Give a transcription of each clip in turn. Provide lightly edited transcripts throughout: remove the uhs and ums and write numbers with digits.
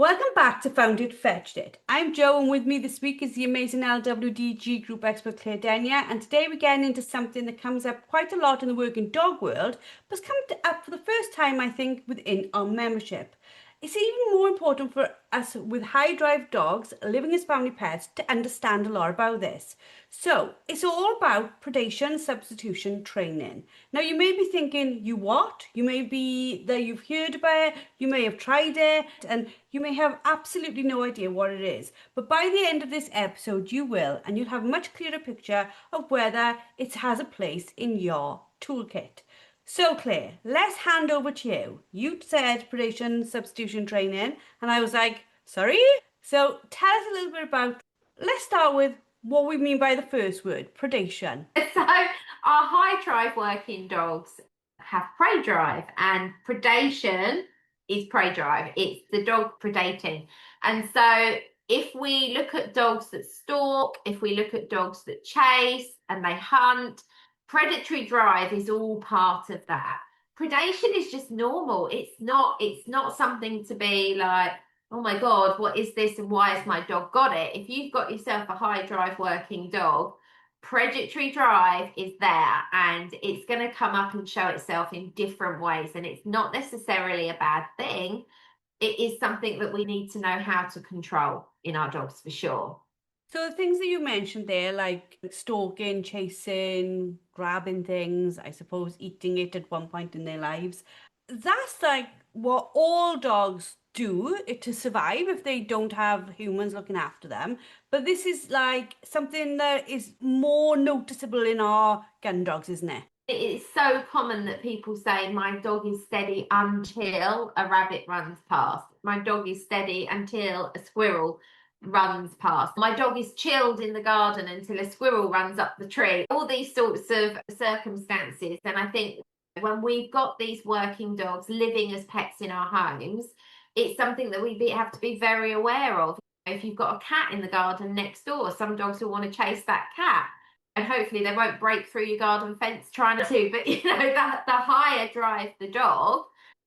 Welcome back to Found It, Fetched It. I'm Joe, and with me this week is the amazing LWDG group expert Claire Deyer. And today we're getting into something that comes up quite a lot in the working dog world, but it's come up for the first time, I think, within our membership. It's even more important for us with high drive dogs living as family pets to understand a lot about this. So, it's all about predation substitution training. Now, you may be thinking, you what? You may be that you've heard about it, you may have tried it, and you may have absolutely no idea what it is. But by the end of this episode, you will, and you'll have a much clearer picture of whether it has a place in your toolkit. So, Claire, let's hand over to you. You said predation substitution training, and I was like, sorry? So, tell us a little bit about, let's start with what we mean by the first word, predation. So our high drive working dogs have prey drive, and predation is prey drive. It's the dog predating. And so if we look at dogs that stalk, if we look at dogs that chase and they hunt, predatory drive is all part of that. Predation is just normal. It's not something to be like, oh my God, what is this and why has my dog got it? If you've got yourself a high drive working dog, predatory drive is there, and it's going to come up and show itself in different ways. And it's not necessarily a bad thing. It is something that we need to know how to control in our dogs for sure. So the things that you mentioned there, like stalking, chasing, grabbing things, I suppose eating it at one point in their lives, that's like what all dogs do to survive if they don't have humans looking after them. But this is like something that is more noticeable in our gun dogs, isn't it? It is so common that people say, my dog is steady until a rabbit runs past. My dog is steady until a squirrel runs past. My dog is chilled in the garden until a squirrel runs up the tree. All these sorts of circumstances. And I think when we've got these working dogs living as pets in our homes, it's something that we have to be very aware of. If you've got a cat in the garden next door, some dogs will want to chase that cat. And hopefully they won't break through your garden fence trying to, but the higher drive the dog,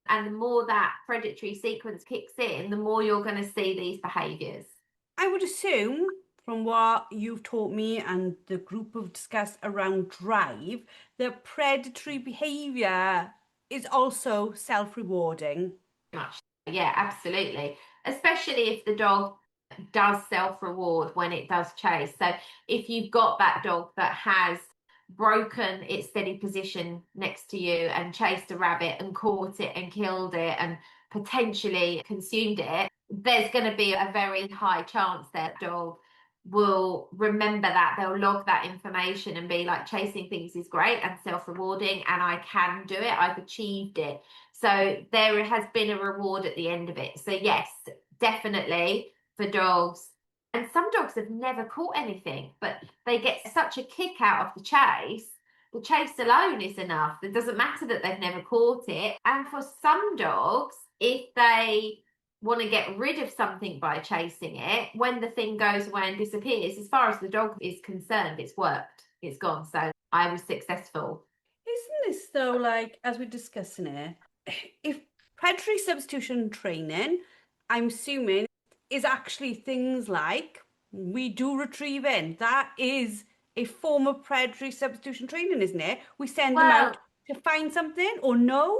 and the more that predatory sequence kicks in, the more you're going to see these behaviours. I would assume, from what you've taught me and the group have discussed around drive, that predatory behaviour is also self-rewarding. Much. Yeah, absolutely. Especially if the dog does self-reward when it does chase. So if you've got that dog that has broken its steady position next to you and chased a rabbit and caught it and killed it and potentially consumed it, there's going to be a very high chance that dog will remember that. They'll log that information and be like, chasing things is great and self-rewarding, and I can do it, I've achieved it. So there has been a reward at the end of it. So yes, definitely for dogs. And some dogs have never caught anything, but they get such a kick out of the chase. The chase alone is enough. It doesn't matter that they've never caught it. And for some dogs, if they want to get rid of something by chasing it, when the thing goes away and disappears, as far as the dog is concerned, it's worked. It's gone. So I was successful. Isn't this though, like, as we're discussing it, if predatory substitution training, I'm assuming, is actually things like we do retrieving. That is a form of predatory substitution training, isn't it? We send them out to find something, or no?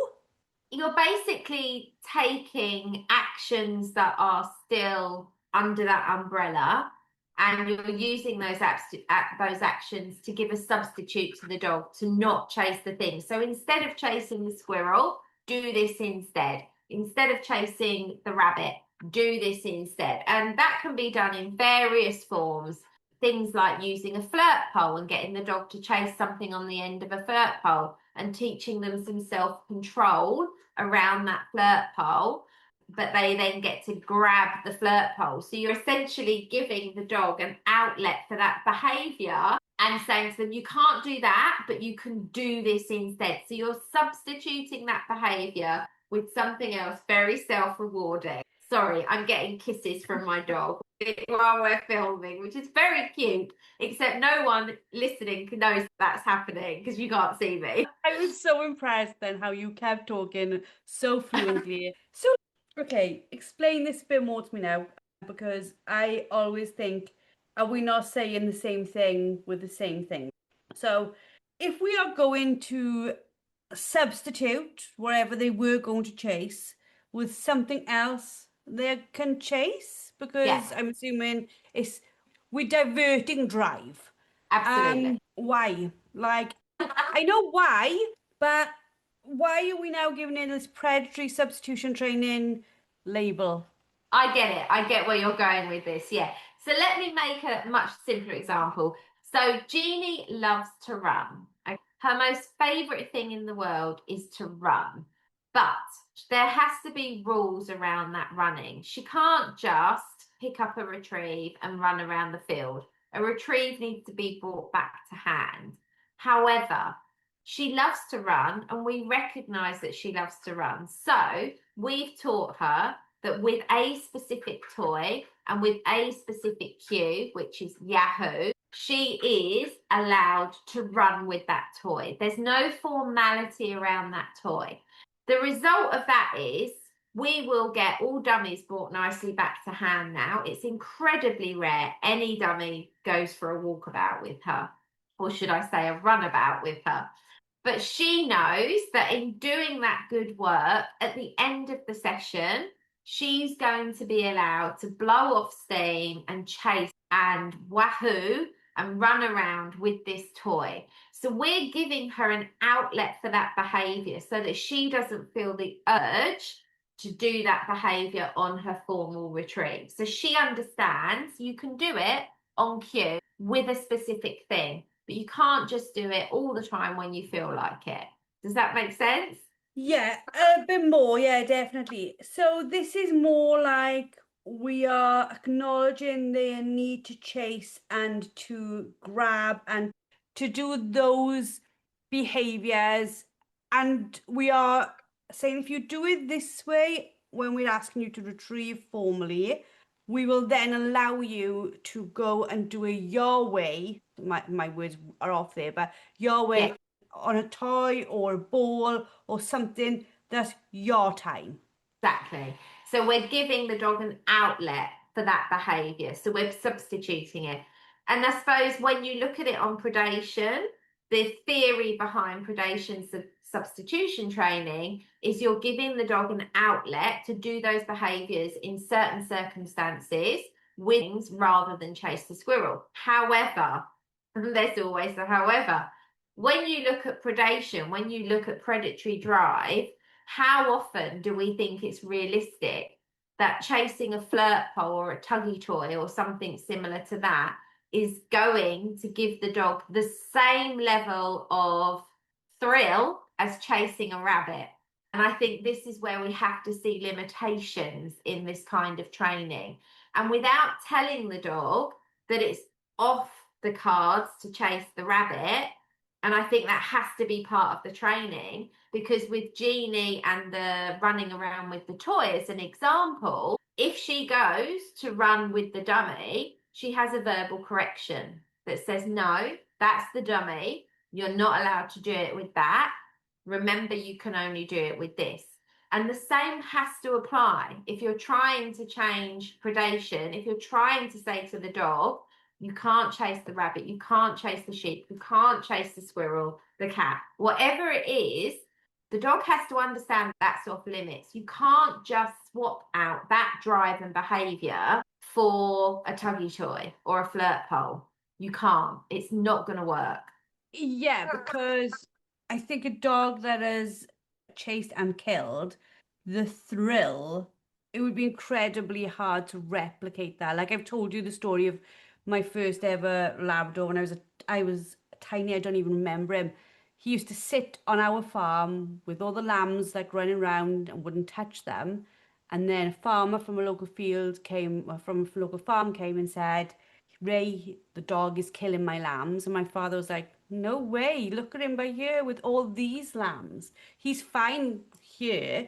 You're basically taking actions that are still under that umbrella, and you're using those actions to give a substitute to the dog to not chase the thing. So instead of chasing the squirrel, do this instead. Instead of chasing the rabbit, do this instead. And that can be done in various forms. Things like using a flirt pole and getting the dog to chase something on the end of a flirt pole and teaching them some self-control around that flirt pole, but they then get to grab the flirt pole. So you're essentially giving the dog an outlet for that behavior and saying to them, you can't do that, but you can do this instead. So you're substituting that behavior with something else very self-rewarding. Sorry, I'm getting kisses from my dog while we're filming, which is very cute, except no one listening knows that's happening because you can't see me. I was so impressed then how you kept talking so fluently. So Okay, explain this a bit more to me now, because I always think, are we not saying the same thing with the same thing? So, if we are going to substitute whatever they were going to chase with something else they can chase, Yes, because I'm assuming it's we're diverting drive. absolutely. Why? Like, I know why, but why are we now giving it this predatory substitution training label? I get it. I get where you're going with this. Yeah. So let me make a much simpler example. So Jeannie loves to run. Okay? Her most favorite thing in the world is to run. But there has to be rules around that running. She can't just pick up a retrieve and run around the field. A retrieve needs to be brought back to hand. However, she loves to run and we recognize that she loves to run. So we've taught her that with a specific toy and with a specific cue, which is Yahoo, she is allowed to run with that toy. There's no formality around that toy. The result of that is we will get all dummies brought nicely back to hand now. It's incredibly rare any dummy goes for a walkabout with her, or should I say a runabout with her. But she knows that in doing that good work, at the end of the session, she's going to be allowed to blow off steam and chase and wahoo and run around with this toy. So we're giving her an outlet for that behavior so that she doesn't feel the urge to do that behavior on her formal retrieve. So she understands you can do it on cue with a specific thing, but you can't just do it all the time when you feel like it. Does that make sense? Yeah, a bit more. Yeah, definitely. So this is more like we are acknowledging their need to chase and to grab and to do those behaviors. And we are saying if you do it this way, when we're asking you to retrieve formally, we will then allow you to go and do it your way. My words are off there, but your Yeah. way on a toy or a ball or something that's your time. Exactly. So we're giving the dog an outlet for that behavior. So we're substituting it. And I suppose when you look at it on predation, the theory behind predation substitution training is you're giving the dog an outlet to do those behaviors in certain circumstances with rather than chase the squirrel. However, there's always a however. When you look at predation, when you look at predatory drive, how often do we think it's realistic that chasing a flirt pole or a tuggy toy or something similar to that is going to give the dog the same level of thrill as chasing a rabbit? And I think this is where we have to see limitations in this kind of training. And without telling the dog that it's off the cards to chase the rabbit, and I think that has to be part of the training, because with Jeannie and the running around with the toy as an example, if she goes to run with the dummy, she has a verbal correction that says, no, that's the dummy. You're not allowed to do it with that. Remember, you can only do it with this. And the same has to apply if you're trying to change predation, if you're trying to say to the dog, you can't chase the rabbit, you can't chase the sheep, you can't chase the squirrel, the cat, whatever it is, the dog has to understand that's off limits. You can't just swap out that drive and behavior for a tuggy toy or a flirt pole. You can't. It's not going to work. Yeah, because I think a dog that is chased and killed, the thrill, it would be incredibly hard to replicate that. Like I've told you the story of my first ever Labrador when I was tiny, I don't even remember him. He used to sit on our farm with all the lambs like running around and wouldn't touch them. And then a farmer from a local field came, from a local farm came and said, Ray, the dog is killing my lambs. And my father was like, no way, look at him by here with all these lambs. He's fine here.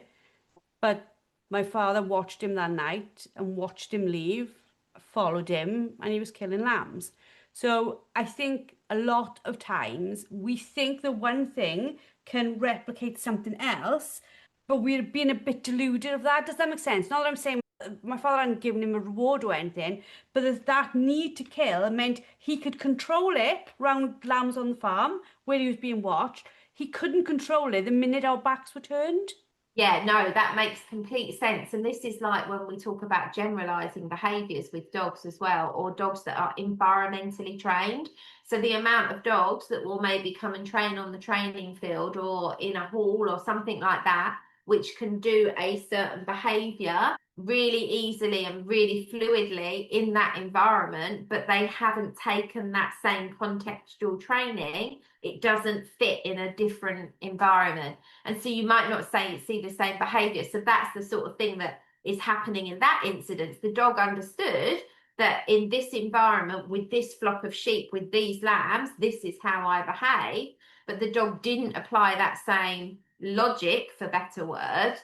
But my father watched him that night and watched him leave, followed him, and he was killing lambs. So I think a lot of times we think the one thing can replicate something else, but we're being a bit deluded of that. Does that make sense? Not that I'm saying my father hadn't given him a reward or anything, but there's that need to kill meant he could control it round lambs on the farm where he was being watched. He couldn't control it the minute our backs were turned. Yeah, no, that makes complete sense. And this is like when we talk about generalizing behaviors with dogs as well, or dogs that are environmentally trained. So the amount of dogs that will maybe come and train on the training field or in a hall or something like that, which can do a certain behavior really easily and really fluidly in that environment, but they haven't taken that same contextual training, it doesn't fit in a different environment. And so you might not see the same behavior. So that's the sort of thing that is happening in that incident. The dog understood that in this environment, with this flock of sheep, with these lambs, this is how I behave. But the dog didn't apply that same logic, for better word,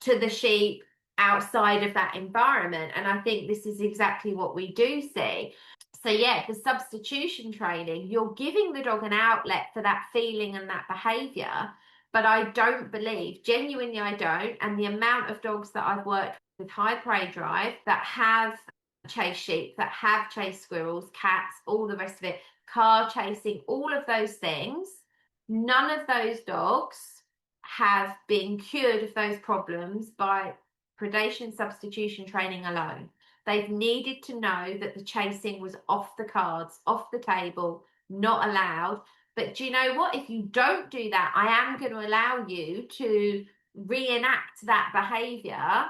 to the sheep outside of that environment. And I think this is exactly what we do see. So yeah, the substitution training, you're giving the dog an outlet for that feeling and that behavior. But I don't believe, genuinely I don't, and the amount of dogs that I've worked with high prey drive that have chased sheep, that have chased squirrels, cats, all the rest of it, car chasing, all of those things, none of those dogs have been cured of those problems by predation substitution training alone. They've needed to know that the chasing was off the cards, off the table, not allowed. But do you know what? If you don't do that, I am going to allow you to reenact that behavior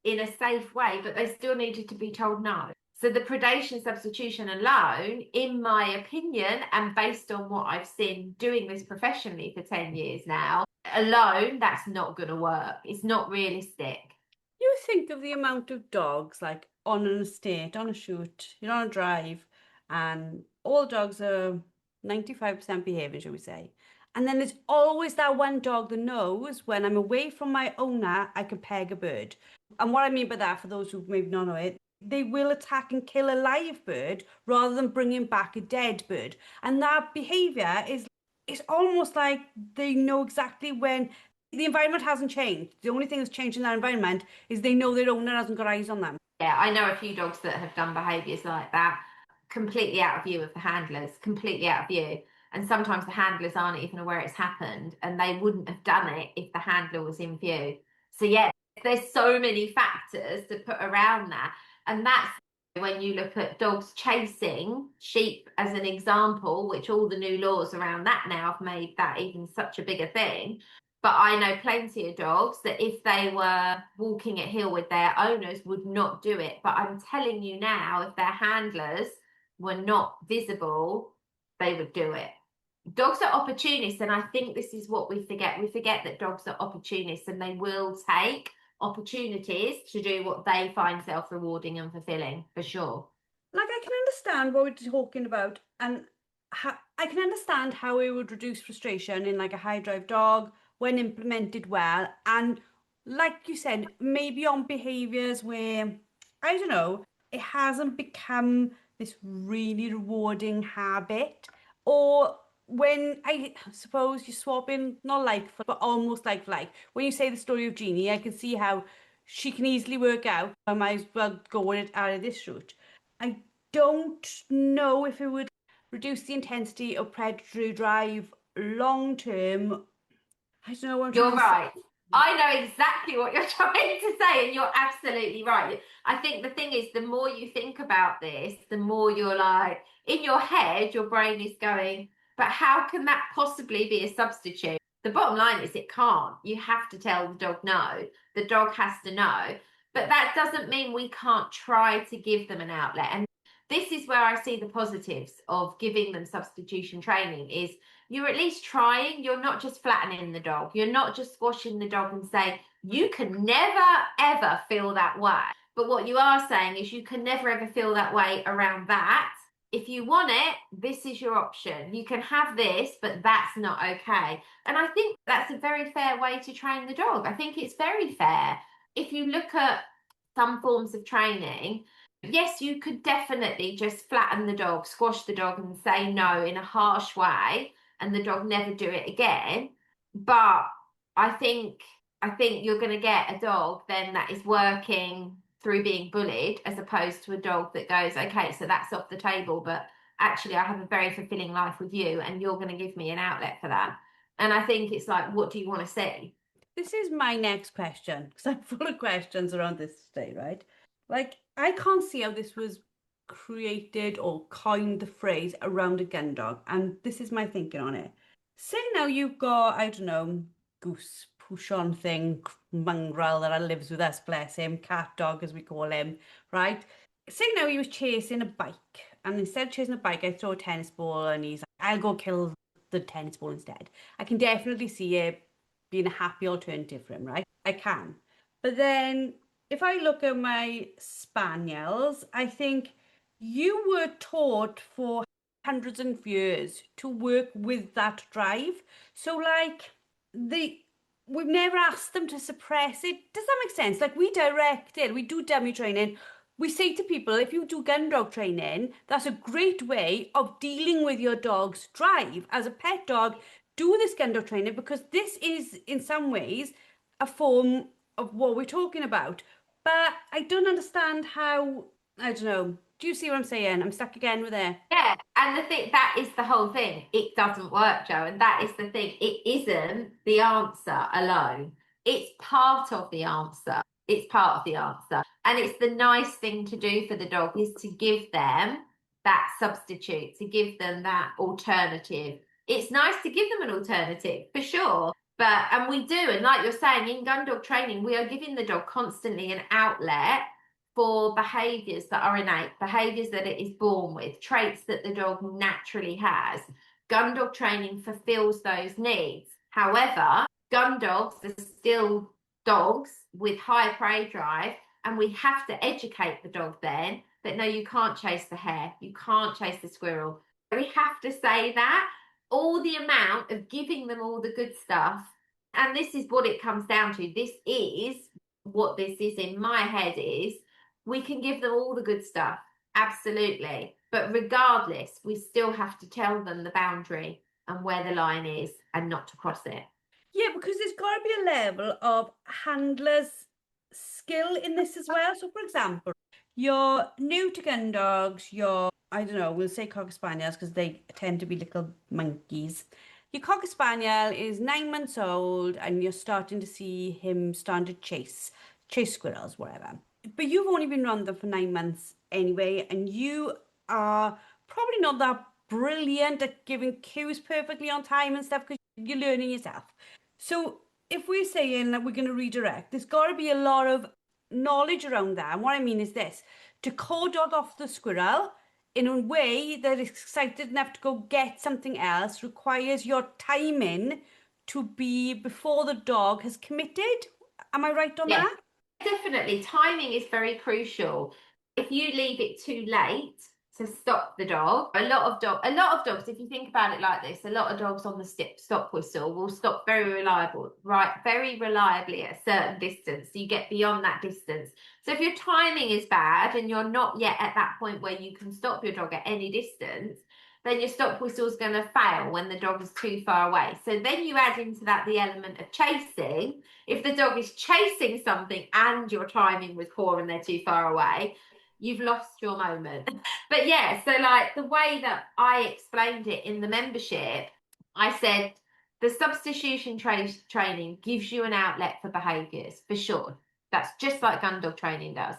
in a safe way, but they still needed to be told no. So the predation substitution alone, in my opinion, and based on what I've seen doing this professionally for 10 years now, alone, that's not going to work. It's not realistic. You think of the amount of dogs like on an estate, on a shoot, you're on a drive, and all dogs are 95% behaving, shall we say. And then there's always that one dog that knows when I'm away from my owner, I can peg a bird. And what I mean by that, for those who maybe not know it, they will attack and kill a live bird rather than bringing back a dead bird. And that behavior is it's almost like they know exactly when the environment hasn't changed. The only thing that's changed in that environment is they know their owner hasn't got eyes on them. Yeah, I know a few dogs that have done behaviours like that, completely out of view of the handlers, completely out of view. And sometimes the handlers aren't even aware it's happened, and they wouldn't have done it if the handler was in view. So yeah, there's so many factors to put around that. And that's when you look at dogs chasing sheep as an example, which all the new laws around that now have made that even such a bigger thing. But I know plenty of dogs that if they were walking at heel with their owners would not do it. But I'm telling you now, if their handlers were not visible, they would do it. Dogs are opportunists, and I think this is what we forget. We forget that dogs are opportunists and they will take opportunities to do what they find self-rewarding and fulfilling, for sure. Like I can understand what we're talking about, and I can understand how it would reduce frustration in like a high drive dog when implemented well, and like you said, maybe on behaviors where I don't know, it hasn't become this really rewarding habit, or when I suppose you're swapping not like for but almost like for like. When you say the story of Jeannie, I can see how she can easily work out. I might as well go with it out of this route. I don't know if it would reduce the intensity of predatory drive long term. I don't know what I'm You're trying to say. right. I know exactly what you're trying to say, and you're absolutely right. I think the thing is, the more you think about this, the more you're like, in your head, your brain is going, but how can that possibly be a substitute? The bottom line is it can't. You have to tell the dog no. The dog has to know. But that doesn't mean we can't try to give them an outlet. And this is where I see the positives of giving them substitution training is you're at least trying. You're not just flattening the dog. You're not just squashing the dog and saying, you can never, ever feel that way. But what you are saying is you can never, ever feel that way around that. If you want it, this is your option. You can have this, but that's not okay. And I think that's a very fair way to train the dog. I think it's very fair. If you look at some forms of training, yes, you could definitely just flatten the dog, squash the dog and say no in a harsh way, and the dog never do it again. But I think I think you're going to get a dog then that is working through being bullied, as opposed to a dog that goes, okay, so that's off the table, but actually I have a very fulfilling life with you and you're going to give me an outlet for that. And I think it's like, what do you want to see? This is my next question because I'm full of questions around this today, right? Like, I can't see how this was created or coined the phrase around a gun dog, and this is my thinking on it. Say now you've got, I don't know, goose, Pouchon thing, mongrel that lives with us, bless him, cat dog as we call him, right? Say now he was chasing a bike, and instead of chasing a bike, I throw a tennis ball, and he's like, I'll go kill the tennis ball instead. I can definitely see it being a happy alternative for him, right? I can. But then if I look at my spaniels, I think you were taught for hundreds of years to work with that drive. So like the we've never asked them to suppress it. Does that make sense? Like we direct it, we do dummy training. We say to people, if you do gun dog training, that's a great way of dealing with your dog's drive. As a pet dog, do this gun dog training because this is, in some ways, a form of what we're talking about. But I don't understand how, I don't know. Do you see what I'm saying? I'm stuck again with it. Yeah, and the thing that is the whole thing. It doesn't work, Joe, and that is the thing. It isn't the answer alone. It's part of the answer. It's part of the answer. And it's the nice thing to do for the dog is to give them that substitute, to give them that alternative. It's nice to give them an alternative for sure. But and we do, and like you're saying, in gun dog training, we are giving the dog constantly an outlet for behaviors that are innate, behaviors that it is born with, traits that the dog naturally has. Gun dog training fulfills those needs. However, gun dogs are still dogs with high prey drive, and we have to educate the dog then that no, you can't chase the hare, you can't chase the squirrel. We have to say that all the amount of giving them all the good stuff. And this is what it comes down to. This is what this is in my head is we can give them all the good stuff, absolutely. But regardless, we still have to tell them the boundary and where the line is and not to cross it. Yeah, because there's got to be a level of handler's skill in this as well. So, for example, you're new to gun dogs, you're, I don't know, we'll say Cocker Spaniels because they tend to be little monkeys. Your Cocker Spaniel is 9 months old and you're starting to see him starting to chase squirrels, whatever. But you've only been around them for 9 months anyway, and you are probably not that brilliant at giving cues perfectly on time and stuff because you're learning yourself. So if we're saying that we're going to redirect, there's got to be a lot of knowledge around that. And what I mean is this, to call dog off the squirrel in a way that is excited enough to go get something else requires your timing to be before the dog has committed. Am I right on Yes, that? definitely. Timing is very crucial. If you leave it too late to stop the dog, a lot of dogs, if you think about it like this, a lot of dogs on the stop whistle will stop very reliable, right? Very reliably at a certain distance. So you get beyond that distance. So if your timing is bad and you're not yet at that point where you can stop your dog at any distance, then your stop whistle is going to fail when the dog is too far away. So then you add into that the element of chasing. If the dog is chasing something and your timing was poor and they're too far away, you've lost your moment. But yeah, so like the way that I explained it in the membership, I said the substitution training gives you an outlet for behaviours, for sure. That's just like gun dog training does.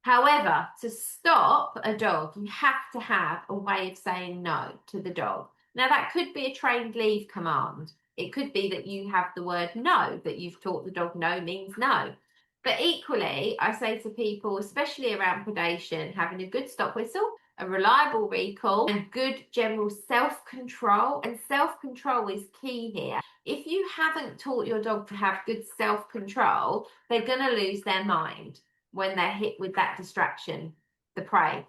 However, to stop a dog, you have to have a way of saying no to the dog. Now, that could be a trained leave command. It could be that you have the word no, that you've taught the dog no means no. But equally, I say to people, especially around predation, having a good stop whistle, a reliable recall, and good general self-control. And self-control is key here. If you haven't taught your dog to have good self-control, they're going to lose their mind when they're hit with that distraction, the prey.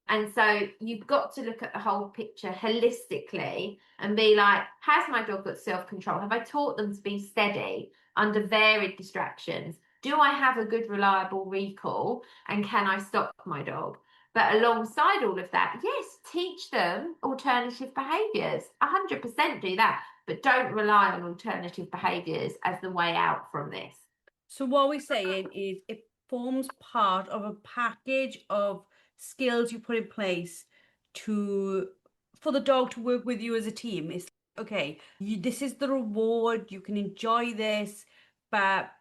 And so you've got to look at the whole picture holistically and be like, has my dog got self-control? Have I taught them to be steady under varied distractions? Do I have a good, reliable recall? And can I stop my dog? But alongside all of that, yes, teach them alternative behaviours. 100% do that. But don't rely on alternative behaviours as the way out from this. So what we're saying is it forms part of a package of skills you put in place to for the dog to work with you as a team. It's okay, this is the reward, you can enjoy this, but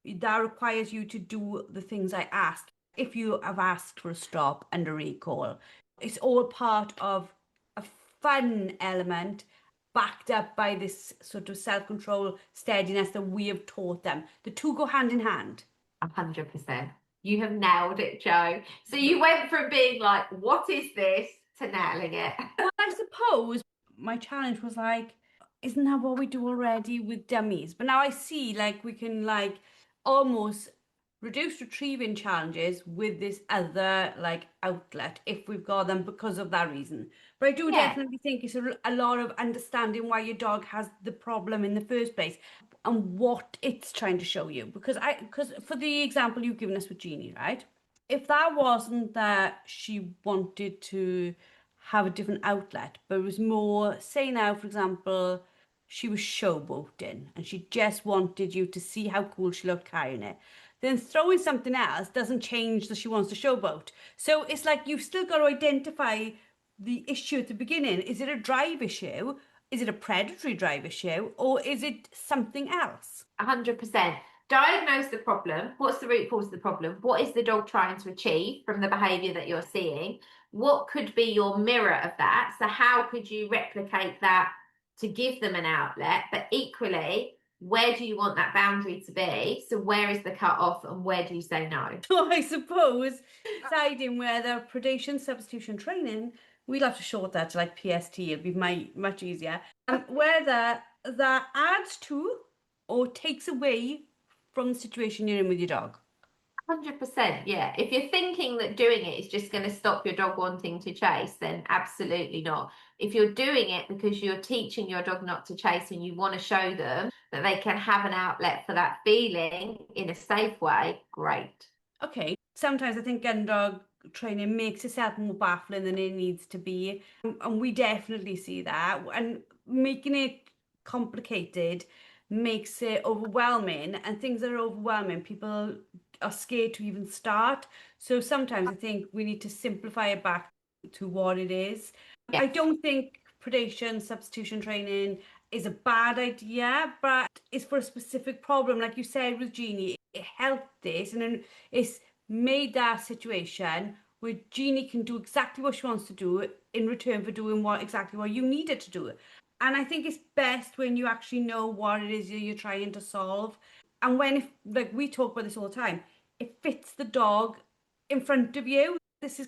that requires you to do the things I ask. If you have asked for a stop and a recall, it's all part of a fun element backed up by this sort of self-control steadiness that we have taught them. The two go hand in hand. 100%. You have nailed it, Joe. So you went from being like, what is this, to nailing it. Well, I suppose my challenge was like, isn't that what we do already with dummies? But now I see like we can like almost reduce retrieving challenges with this other like outlet if we've got them because of that reason. But I do Yeah, definitely think it's a lot of understanding why your dog has the problem in the first place and what it's trying to show you. Because for the example you've given us with Jeannie, right? If that wasn't that she wanted to have a different outlet, but it was more, say now, for example, she was showboating and she just wanted you to see how cool she looked carrying it. Then throwing something else doesn't change that she wants to showboat. So it's like you've still got to identify the issue at the beginning. Is it a drive issue? Is it a predatory drive issue? Or is it something else? 100%. Diagnose the problem. What's the root cause of the problem? What is the dog trying to achieve from the behavior that you're seeing? What could be your mirror of that? So, how could you replicate that to give them an outlet? But equally, where do you want that boundary to be? So, where is the cut off and where do you say no? So I suppose deciding whether predation substitution training, we'll have to short that to like PST, it'll be much easier. Whether that adds to or takes away from the situation you're in with your dog. 100%, yeah. If you're thinking that doing it is just going to stop your dog wanting to chase, then absolutely not. If you're doing it because you're teaching your dog not to chase and you want to show them that they can have an outlet for that feeling in a safe way, great. Okay, sometimes I think gun dog training makes itself more baffling than it needs to be. And we definitely see that. And making it complicated makes it overwhelming. And things that are overwhelming, people are scared to even start. So sometimes I think we need to simplify it back to what it is. Yeah. I don't think predation substitution training is a bad idea, but it's for a specific problem. Like you said with Jeannie, it helped this and then it's made that situation where Jeannie can do exactly what she wants to do in return for doing exactly what you needed to do. And I think it's best when you actually know what it is you're trying to solve. And when, if, like we talk about this all the time, it fits the dog in front of you.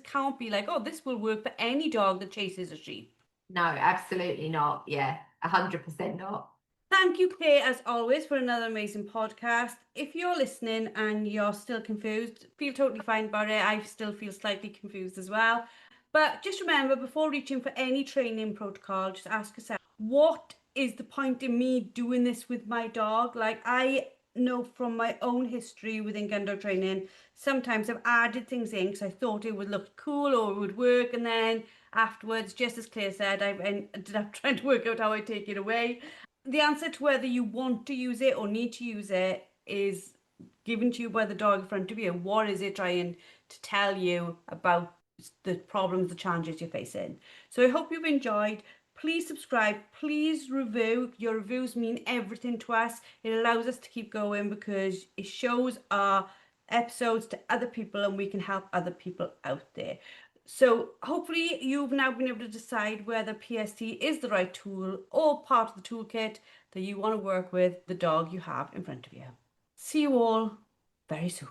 Can't be like, oh, this will work for any dog that chases a sheep. No, absolutely not. Yeah, 100% not. Thank you, Claire, as always, for another amazing podcast. If you're listening and you're still confused, feel totally fine about it. I still feel slightly confused as well. But just remember, before reaching for any training protocol, just ask yourself, what is the point in me doing this with my dog? Like, I know from my own history within gun dog training, sometimes I've added things in because I thought it would look cool or it would work. And then afterwards, just as Claire said, I ended up trying to work out how I take it away. The answer to whether you want to use it or need to use it is given to you by the dog in front of you. What is it trying to tell you about the problems, the challenges you're facing? So I hope you've enjoyed. Please subscribe, please review. Your reviews mean everything to us. It allows us to keep going because it shows our episodes to other people and we can help other people out there. So hopefully you've now been able to decide whether PST is the right tool or part of the toolkit that you want to work with the dog you have in front of you. See you all very soon.